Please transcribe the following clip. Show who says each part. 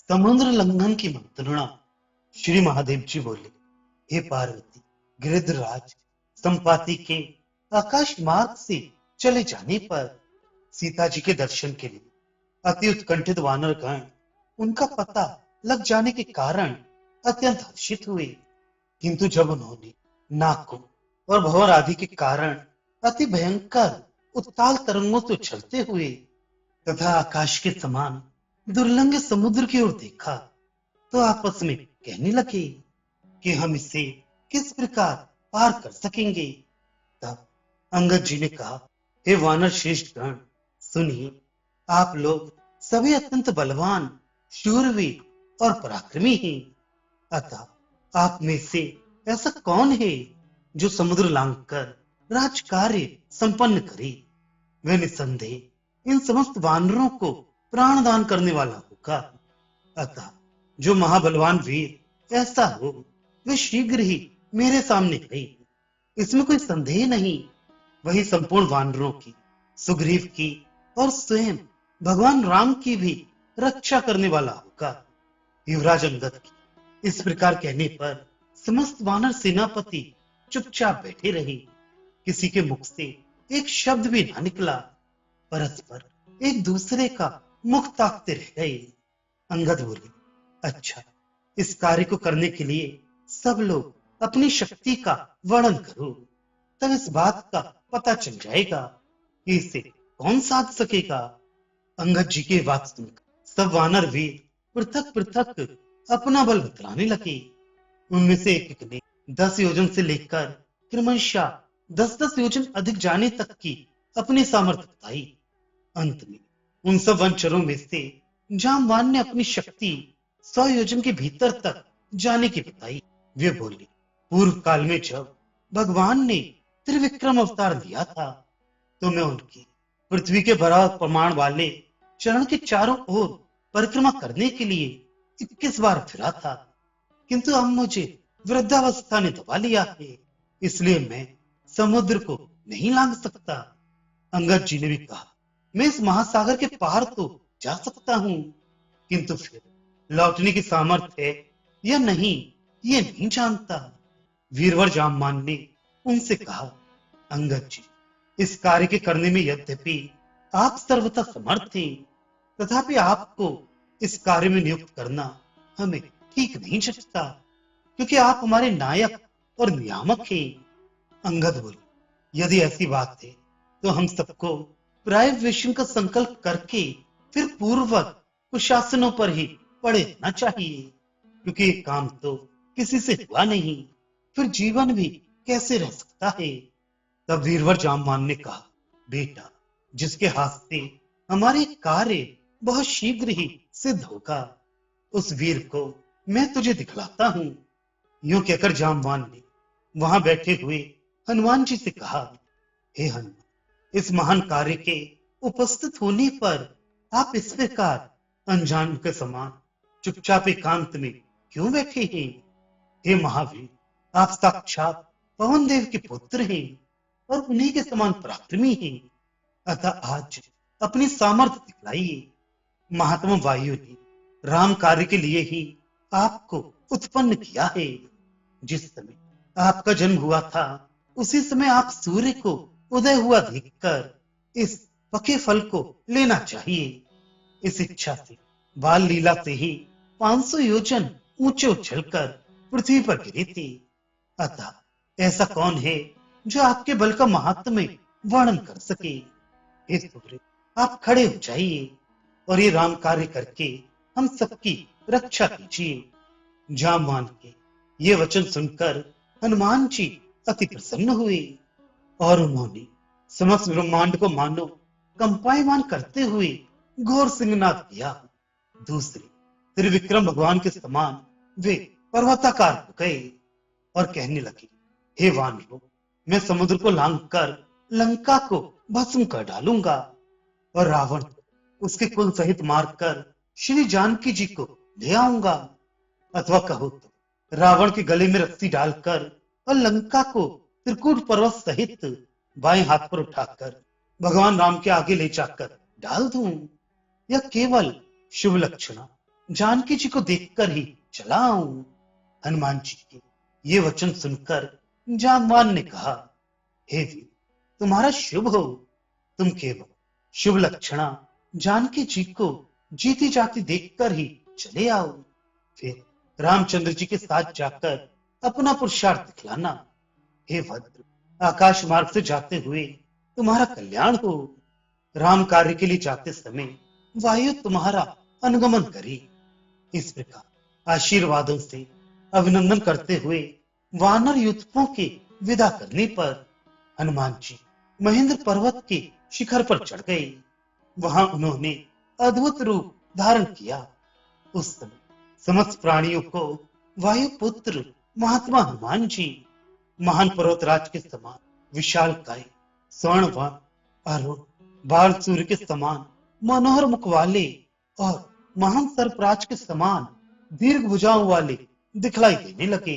Speaker 1: समुद्र लंघन की मंत्रणा। श्री महादेव जी बोले, हे पार्वती, गिरिधराज संपाति के आकाश मार्ग से चले जाने पर सीता जी के दर्शन के लिए अति उत्कंठित वानर गण उनका पता लग जाने के कारण अत्यंत हर्षित हुए। किंतु जब उन्होंने नाकों और भंवर आदि के कारण अति भयंकर उत्ताल तरंगों से उछलते हुए तथा आकाश के समान दुर्लंघ समुद्र की ओर देखा, तो आपस में कहने लगे कि हम इसे किस प्रकार पार कर सकेंगे। तब अंगद जी ने कहा, हे वानर श्रेष्ठ गण, सुनिए, आप लोग सभी अत्यंत बलवान, शूरवीर और पराक्रमी हैं। अतः आप में से ऐसा कौन है जो समुद्र लांघकर राजकार्य संपन्न करे। वह निसंदेह इन समस्त वानरों को प्राणदान करने वाला होगा। अतः जो महाबलवान वीर ऐसा हो, वह शीघ्र ही मेरे सामने आए, इसमें कोई संदेह नहीं। वही संपूर्ण वानरों की, सुग्रीव की और स्वयं भगवान राम की भी रक्षा करने वाला होगा। युवराज अंगद की इस प्रकार कहने पर समस्त वानर सेनापति चुपचाप बैठे रहे। किसी के मुख से एक शब्द भी ना निकला। परस्पर एक दूसरे का मुख ताकते रह गए। अंगद बोले, अच्छा, इस कार्य को करने के लिए सब लोग अपनी शक्ति का वर्णन करो, तब इस बात का पता चल जाएगा कि इसे कौन साध सकेगा। अंगद जी की बात सुनकर सब वानर वीर पृथक पृथक अपना बल बतलाने लगे। उनमें से एक ने 10 योजन से लेकर क्रमशः 10-10 योजन अधिक जाने तक की अपनी सामर्थ्य बताई। अंत में उन सब वनचरों में से जामवान ने अपनी शक्ति 100 योजन के भीतर तक जाने की बताई। वे बोले, पूर्व काल में जब भगवान ने त्रिविक्रम अवतार लिया था, तो मैं उनकी पृथ्वी के बराबर प्रमाण वाले चरण के चारों ओर परिक्रमा करने के लिए 21 बार फिरा था। किंतु अब मुझे वृद्धावस्था ने दबा लिया है, इसलिए मैं समुद्र को नहीं लांघ सकता। अंगद जी ने भी कहा, मैं इस महासागर के पार तो जा सकता हूं, किंतु फिर लौटने की सामर्थ्य है या नहीं, ये नहीं जानता। वीरवर जामवान ने उनसे कहा, अंगद जी, इस कार्य के करने में यद्यपि आप सर्वथा समर्थ हैं, तथापि आपको इस कार्य में नियुक्त करना हमें ठीक नहीं जचता, क्योंकि आप हमारे नायक और नियामक हैं। अंगद बोले, यदि ऐसी बात है तो हम सबको प्रायश्चित का संकल्प करके फिर पूर्ववत कुशासनों पर ही पड़े रहना चाहिए, क्योंकि ये काम तो किसी से हुआ नहीं, फिर जीवन भी कैसे रह सकता है। तब वीरवर जामवान ने कहा, बेटा, जिसके हाथ से हमारे कार्य बहुत शीघ्र ही सिद्ध होगा, उस वीर को मैं तुझे दिखलाता हूं। यूं कहकर जामवान ने वहां बैठे हुए हनुमान जी से कहा, हे हनुमान, इस महान कार्य के उपस्थित होने पर आप इस प्रकार अनजान के समान चुपचाप एकांत में क्यों बैठे हैं। हे महावीर, आप साक्षात पवन देव के पुत्र हैं और उन्हीं के समान पराक्रमी हैं। अतः आज अपनी सामर्थ्य दिखलाइए। महात्मा वायु ने राम कार्य के लिए ही आपको उत्पन्न किया है। जिस समय आपका जन्म हुआ था, उसी समय आप सूर्य को उदय हुआ देखकर इस पके फल को लेना चाहिए। इस इच्छा से बाल लीला से ही 500 योजन ऊंचे उछलकर पृथ्वी पर गिरी थी। अतः ऐसा कौन है जो आपके बल का महात्म्य वर्णन कर सके। हे सूर्य, आप खड़े हो जाइए और ये राम कार्य करके हम सबकी रक्षा कीजिए। जामवान के ये वचन सुनकर हनुमान जी अति प्रसन्न हुए और उन्होंने समस्त ब्रह्मांड को मानो कंपायमान करते हुए घोर सिंहनाद किया। दूसरे त्रिविक्रम भगवान के समान वे पर्वताकार हो गए और कहने लगे, हे वानरों, मैं समुद्र को लांघ कर लंका को भस्म कर डालूंगा और रावण को उसके कुल सहित मारकर श्री जानकी जी को ले आऊंगा। अथवा कहो तो रावण के गले में रस्सी डालकर और लंका को त्रिकूट पर्वत सहित बाएं हाथ पर उठाकर भगवान राम के आगे ले जाकर डाल दूं। यह केवल शुभ लक्षणा जानकी जी को देखकर ही चला आऊं। हनुमान जी के ये वचन सुनकर जामवान ने कहा, हे वीर, तुम्हारा शुभ हो। तुम केवल शुभ लक्षणा जानकी जी को जीती जाती देखकर ही चले आओ। फिर रामचंद्र जी के साथ जाकर अपना पुरुषार्थ दिखलाना। हे भद्र, आकाश मार्ग से जाते हुए तुम्हारा कल्याण हो। राम कार्य के लिए जाते समय वायु तुम्हारा अनुगमन करे। इस प्रकार आशीर्वादों से अभिनंदन करते हुए वानर युद्धकों के विदा करने पर हनुमान जी महेंद्र पर्वत के शिखर पर चढ़ गए। वहां उन्होंने अद्भुत रूप धारण किया। उस समय समस्त प्राणियों को वायुपुत्र महात्मा हनुमान जी महान पर्वतराज के समान विशाल काय, स्वर्णवान, अरुण, बाल सूर्य के समान मनोहर मुख वाले और महान सर्पराज के समान दीर्घ भुजाओं वाले दिखलाई देने लगे।